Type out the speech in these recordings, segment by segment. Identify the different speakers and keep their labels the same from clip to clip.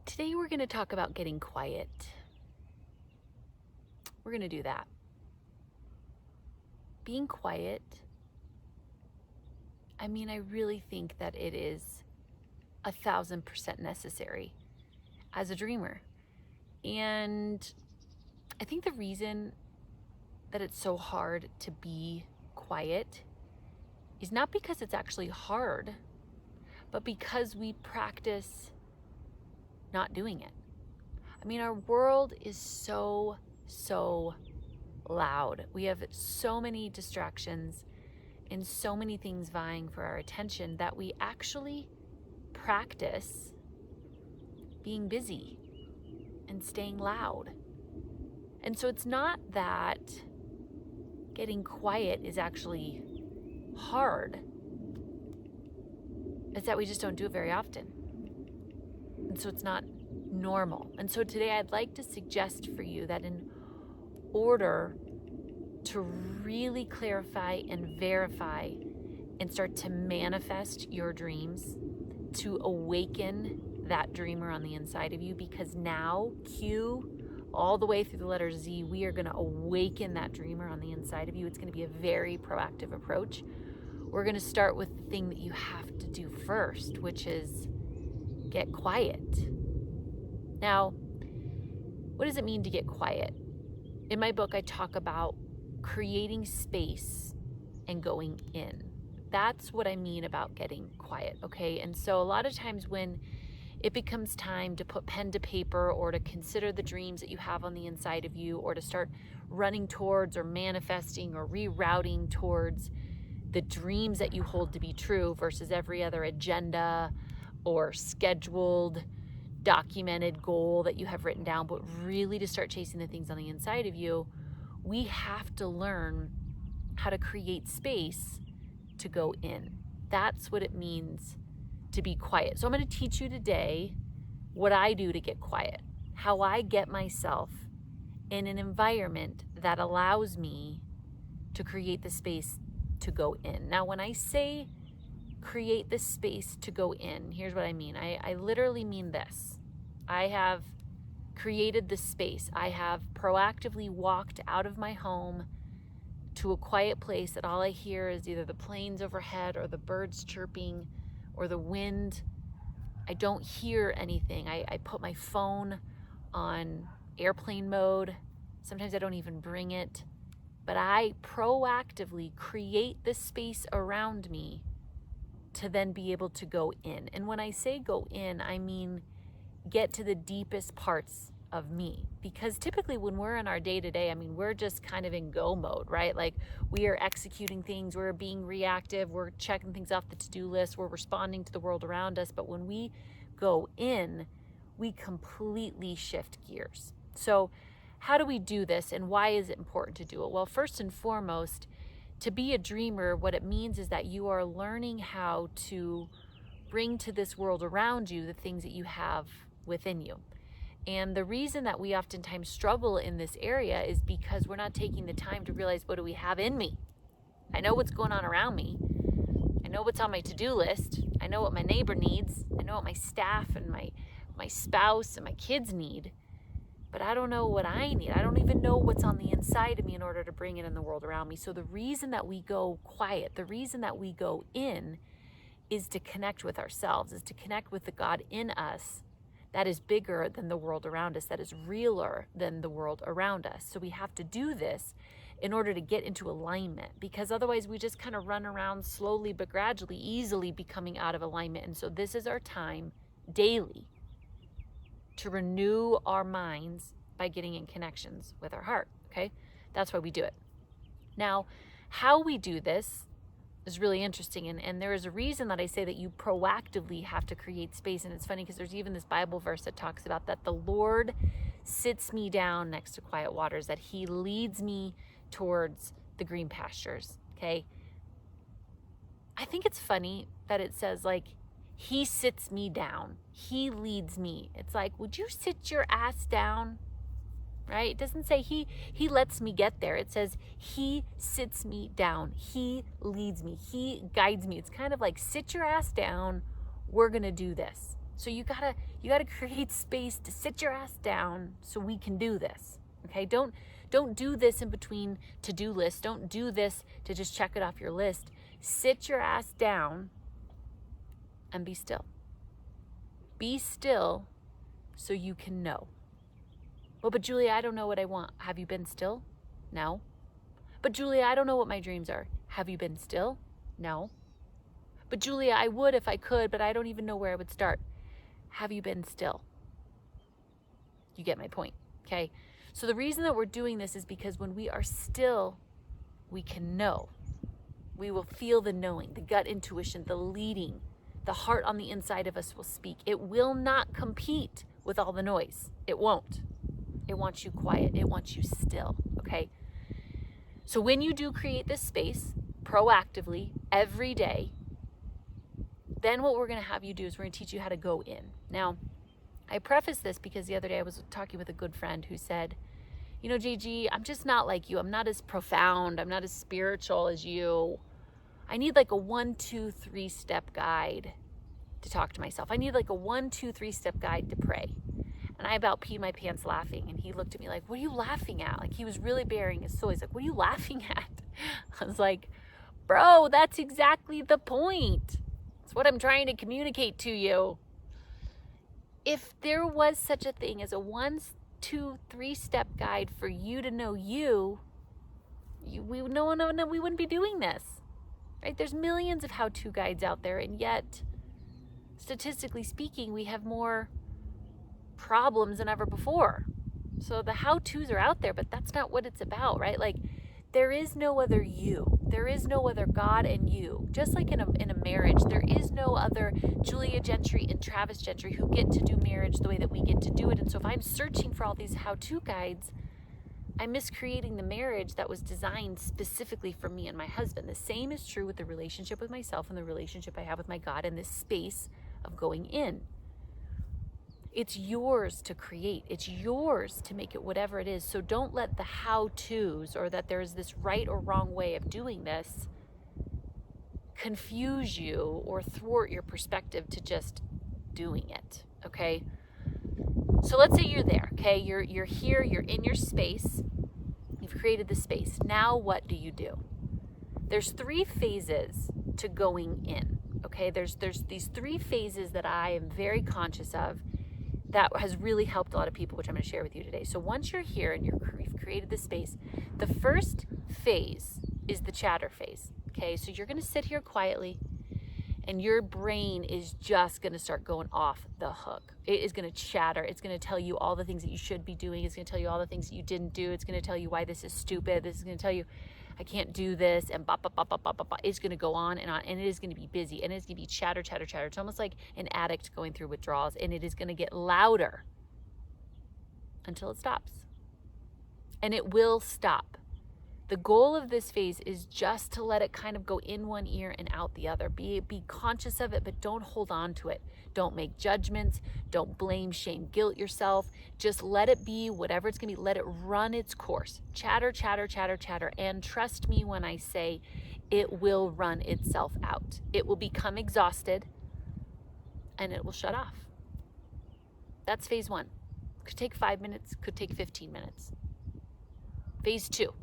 Speaker 1: Today we're going to talk about getting quiet. We're going to do that. Being quiet, I really think that it is 1,000% necessary as a dreamer. And I think the reason that it's so hard to be quiet is not because it's actually hard, but because we practice not doing it. Our world is so loud. We have so many distractions and so many things vying for our attention that we actually practice being busy and staying loud. And so it's not that getting quiet is actually hard. It's that we just don't do it very often. And so it's not normal. And so today I'd like to suggest for you that in order to really clarify and verify and start to manifest your dreams, to awaken that dreamer on the inside of you, because now, Q, all the way through the letter Z, we are going to awaken that dreamer on the inside of you. It's going to be a very proactive approach. We're going to start with the thing that you have to do first, which is get quiet. Now, what does it mean to get quiet? In my book, I talk about creating space and going in. That's what I mean about getting quiet, okay? And so a lot of times when it becomes time to put pen to paper or to consider the dreams that you have on the inside of you, or to start running towards or manifesting or rerouting towards the dreams that you hold to be true versus every other agenda or scheduled, documented goal that you have written down, but really to start chasing the things on the inside of you, we have to learn how to create space to go in. That's what it means to be quiet. So I'm going to teach you today what I do to get quiet, how I get myself in an environment that allows me to create the space to go in. Now, when I say create the space to go in, here's what I mean. I literally mean this. I have created the space. I have proactively walked out of my home to a quiet place that all I hear is either the planes overhead or the birds chirping or the wind. I don't hear anything. I put my phone on airplane mode. Sometimes I don't even bring it. But I proactively create the space around me to then be able to go in. And when I say go in, I mean get to the deepest parts of me. Because typically when we're in our day-to-day, we're just kind of in go mode, right? Like we are executing things, we're being reactive, we're checking things off the to-do list, we're responding to the world around us. But when we go in, we completely shift gears. So how do we do this, and why is it important to do it? Well, first and foremost, to be a dreamer, what it means is that you are learning how to bring to this world around you the things that you have within you. And the reason that we oftentimes struggle in this area is because we're not taking the time to realize, what do we have in me? I know what's going on around me. I know what's on my to-do list. I know what my neighbor needs. I know what my staff and my spouse and my kids need. But I don't know what I need. I don't even know what's on the inside of me in order to bring it in the world around me. So the reason that we go quiet, the reason that we go in, is to connect with ourselves, is to connect with the God in us that is bigger than the world around us, that is realer than the world around us. So we have to do this in order to get into alignment, because otherwise we just kind of run around slowly but gradually, easily becoming out of alignment. And so this is our time daily to renew our minds by getting in connections with our heart, okay? That's why we do it. Now, how we do this is really interesting, and there is a reason that I say that you proactively have to create space. And it's funny because there's even this Bible verse that talks about that the Lord sits me down next to quiet waters, that he leads me towards the green pastures, okay? I think it's funny that it says, like, he sits me down, he leads me. It's like, would you sit your ass down? Right? It doesn't say he lets me get there. It says he sits me down, he leads me, he guides me. It's kind of like, sit your ass down, we're going to do this. So you gotta create space to sit your ass down so we can do this. Okay? Don't do this in between to-do lists. Don't do this to just check it off your list. Sit your ass down and be still. Be still so you can know. Well, but Julia, I don't know what I want. Have you been still? No. But Julia, I don't know what my dreams are. Have you been still? No. But Julia, I would if I could, but I don't even know where I would start. Have you been still? You get my point, okay? So the reason that we're doing this is because when we are still, we can know. We will feel the knowing, the gut intuition, the leading. The heart on the inside of us will speak. It will not compete with all the noise. It won't. It wants you quiet. It wants you still, okay? So when you do create this space proactively every day, then what we're going to have you do is we're going to teach you how to go in. Now, I preface this because the other day I was talking with a good friend who said, you know, JG, I'm just not like you. I'm not as profound. I'm not as spiritual as you. I need like a 1, 2, 3 step guide to talk to myself. I need like a 1, 2, 3 step guide to pray. And I about peed my pants laughing. And he looked at me like, what are you laughing at? Like he was really bearing his soul. He's like, what are you laughing at? I was like, bro, that's exactly the point. It's what I'm trying to communicate to you. If there was such a thing as a 1, 2, 3 step guide for you to know we wouldn't be doing this. Right? There's millions of how-to guides out there, and yet, statistically speaking, we have more problems than ever before. So the how-tos are out there, but that's not what it's about, right? Like, there is no other you. There is no other God and you. Just like in a marriage, there is no other Julia Gentry and Travis Gentry who get to do marriage the way that we get to do it. And so if I'm searching for all these how-to guides, I'm miscreating the marriage that was designed specifically for me and my husband. The same is true with the relationship with myself and the relationship I have with my God in this space of going in. It's yours to create. It's yours to make it whatever it is. So don't let the how-tos or that there's this right or wrong way of doing this confuse you or thwart your perspective to just doing it, okay? So let's say you're there, okay? You're here, you're in your space. You've created the space. Now what do you do? There's 3 phases to going in, okay? There's these 3 phases that I am very conscious of that has really helped a lot of people, which I'm going to share with you today. So once you're here and you've created the space, the first phase is the chatter phase, okay? So you're going to sit here quietly, and your brain is just going to start going off the hook. It is going to chatter. It's going to tell you all the things that you should be doing. It's going to tell you all the things that you didn't do. It's going to tell you why this is stupid. This is going to tell you, I can't do this, and it's going to go on, and it is going to be busy, and it's going to be chatter, chatter, chatter. It's almost like an addict going through withdrawals, and it is going to get louder until it stops. And it will stop. The goal of this phase is just to let it kind of go in one ear and out the other. Be conscious of it, but don't hold on to it. Don't make judgments. Don't blame, shame, guilt yourself. Just let it be whatever it's going to be. Let it run its course. Chatter, chatter, chatter, chatter. And trust me when I say it will run itself out. It will become exhausted and it will shut off. That's phase 1. Could take 5 minutes, could take 15 minutes. Phase 2.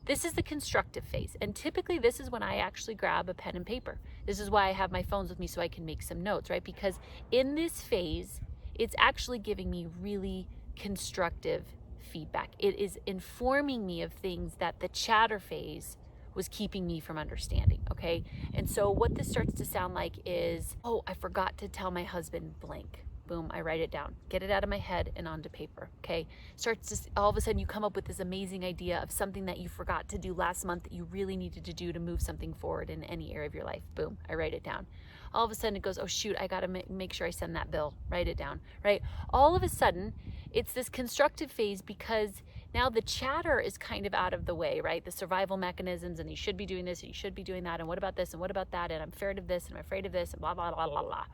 Speaker 1: This is the constructive phase, and typically this is when I actually grab a pen and paper. This is why I have my phones with me so I can make some notes, right? Because in this phase, it's actually giving me really constructive feedback. It is informing me of things that the chatter phase was keeping me from understanding, okay? And so what this starts to sound like is, oh, I forgot to tell my husband blank. Boom, I write it down, get it out of my head and onto paper, okay? Starts to, all of a sudden you come up with this amazing idea of something that you forgot to do last month that you really needed to do to move something forward in any area of your life. Boom, I write it down. All of a sudden it goes, oh shoot, I gotta make sure I send that bill, write it down, right? All of a sudden, it's this constructive phase because now the chatter is kind of out of the way, right? The survival mechanisms, and you should be doing this, and you should be doing that, and what about this, and what about that, and I'm afraid of this, and I'm afraid of this, and blah, blah, blah, blah, blah.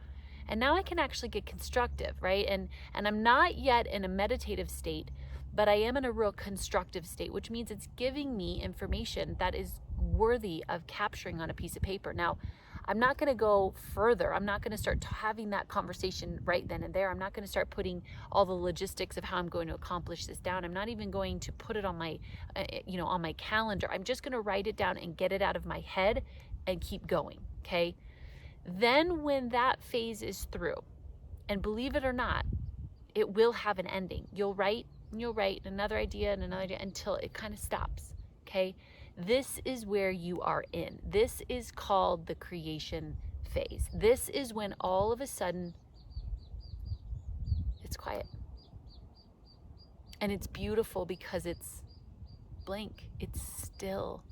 Speaker 1: And now I can actually get constructive, right? And I'm not yet in a meditative state, but I am in a real constructive state, which means it's giving me information that is worthy of capturing on a piece of paper. Now, I'm not going to go further. I'm not going to start having that conversation right then and there. I'm not going to start putting all the logistics of how I'm going to accomplish this down. I'm not even going to put it on my, on my calendar. I'm just going to write it down and get it out of my head and keep going. Okay. Then when that phase is through, and believe it or not, it will have an ending. You'll write and you'll write another idea and another idea until it kind of stops. Okay. This is where you are in. This is called the creation phase. This is when all of a sudden it's quiet. And it's beautiful because it's blank. It's still.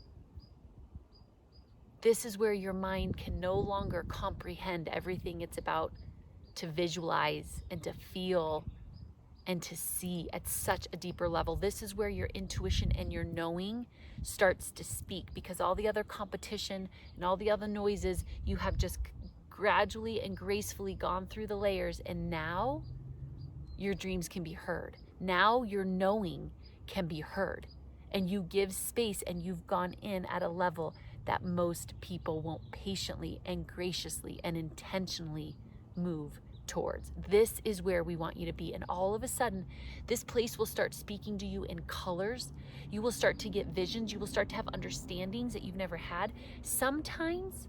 Speaker 1: This is where your mind can no longer comprehend everything it's about to visualize and to feel and to see at such a deeper level. This is where your intuition and your knowing starts to speak, because all the other competition and all the other noises, you have just gradually and gracefully gone through the layers, and now your dreams can be heard. Now your knowing can be heard, and you give space, and you've gone in at a level that most people won't patiently and graciously and intentionally move towards. This is where we want you to be. And all of a sudden, this place will start speaking to you in colors. You will start to get visions. You will start to have understandings that you've never had. Sometimes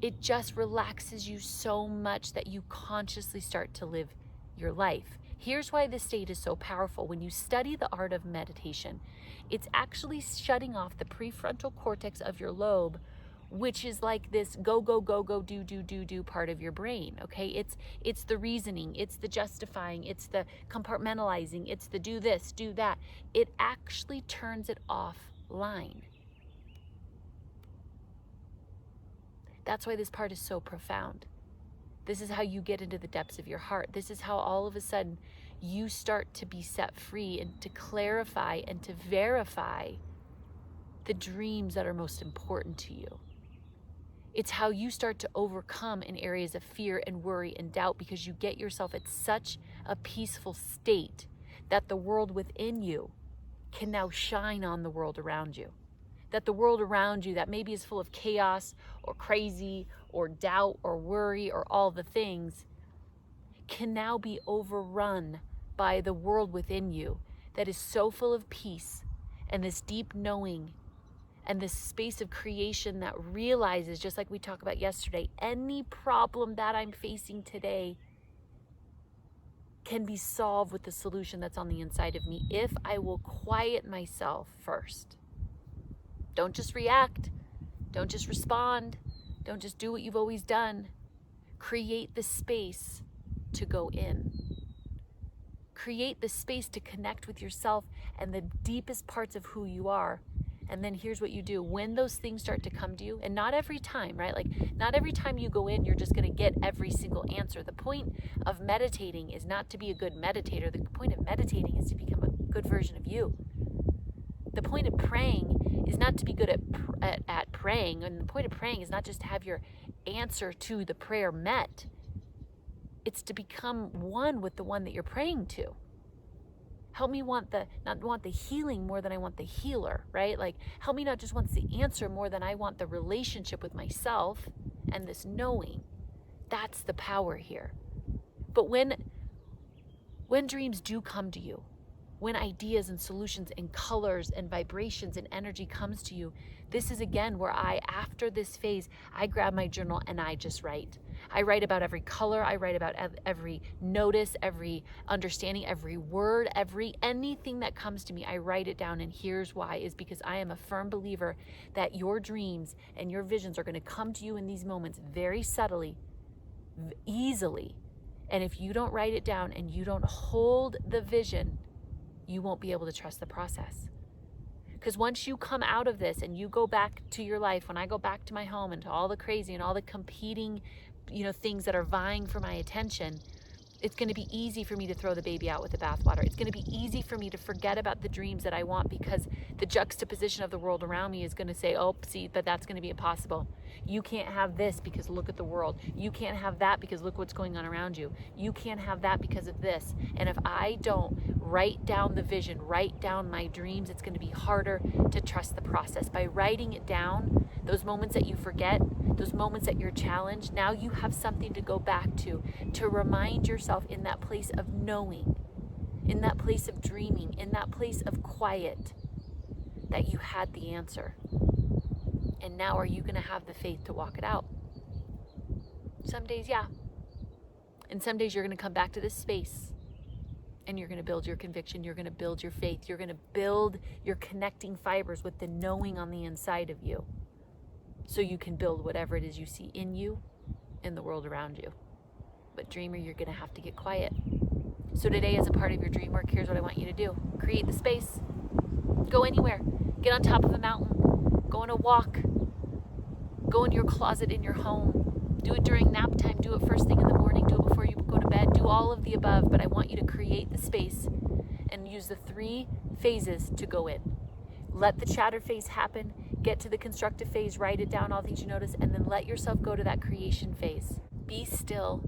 Speaker 1: it just relaxes you so much that you consciously start to live your life. Here's why this state is so powerful. When you study the art of meditation, it's actually shutting off the prefrontal cortex of your lobe, which is like this go, go, go, go, do part of your brain, okay? It's the reasoning, it's the justifying, it's the compartmentalizing, it's the do this, do that. It actually turns it offline. That's why this part is so profound. This is how you get into the depths of your heart. This is how all of a sudden you start to be set free and to clarify and to verify the dreams that are most important to you. It's how you start to overcome in areas of fear and worry and doubt, because you get yourself at such a peaceful state that the world within you can now shine on the world around you. That the world around you that maybe is full of chaos or crazy or doubt or worry or all the things can now be overrun by the world within you that is so full of peace and this deep knowing and this space of creation that realizes, just like we talked about yesterday, any problem that I'm facing today can be solved with the solution that's on the inside of me if I will quiet myself first. Don't just react. Don't just respond. Don't just do what you've always done. Create the space to go in. Create the space to connect with yourself and the deepest parts of who you are. And then here's what you do. When those things start to come to you, and not every time, right? Like not every time you go in, you're just going to get every single answer. The point of meditating is not to be a good meditator. The point of meditating is to become a good version of you. The point of praying is not to be good at praying. And the point of praying is not just to have your answer to the prayer met. It's to become one with the one that you're praying to. Help me not want the healing more than I want the healer, right? Like, help me not just want the answer more than I want the relationship with myself and this knowing. That's the power here. But when dreams do come to you, when ideas and solutions and colors and vibrations and energy comes to you, this is again where after this phase, I grab my journal and I just write. I write about every color. I write about every notice, every understanding, every word, anything that comes to me. I write it down, and here's why, is because I am a firm believer that your dreams and your visions are going to come to you in these moments very subtly, easily. And if you don't write it down and you don't hold the vision, you won't be able to trust the process. Because once you come out of this and you go back to your life, when I go back to my home and to all the crazy and all the competing, things that are vying for my attention, it's going to be easy for me to throw the baby out with the bathwater. It's going to be easy for me to forget about the dreams that I want, because the juxtaposition of the world around me is going to say, oh, see, but that's going to be impossible. You can't have this because look at the world. You can't have that because look what's going on around you. You can't have that because of this. And if I don't write down the vision, write down my dreams, it's going to be harder to trust the process. By writing it down, those moments that you forget, those moments that you're challenged, now you have something to go back to remind yourself in that place of knowing, in that place of dreaming, in that place of quiet, that you had the answer. And now are you going to have the faith to walk it out? Some days, yeah. And some days you're going to come back to this space and you're going to build your conviction. You're going to build your faith. You're going to build your connecting fibers with the knowing on the inside of you, so you can build whatever it is you see in you and the world around you. But dreamer, you're going to have to get quiet. So today, as a part of your dream work, here's what I want you to do. Create the space. Go anywhere. Get on top of a mountain. Go on a walk. Go in your closet in your home. Do it during nap time. Do it first thing in the morning. Do it before you go to bed. Do all of the above. But I want you to create the space and use the 3 phases to go in. Let the chatter phase happen. Get to the constructive phase. Write it down, all things you notice. And then let yourself go to that creation phase. Be still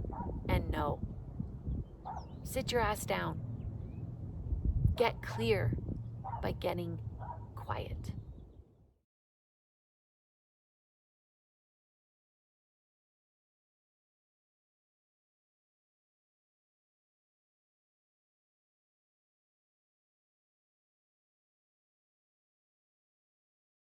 Speaker 1: and know. Sit your ass down. Get clear by getting quiet.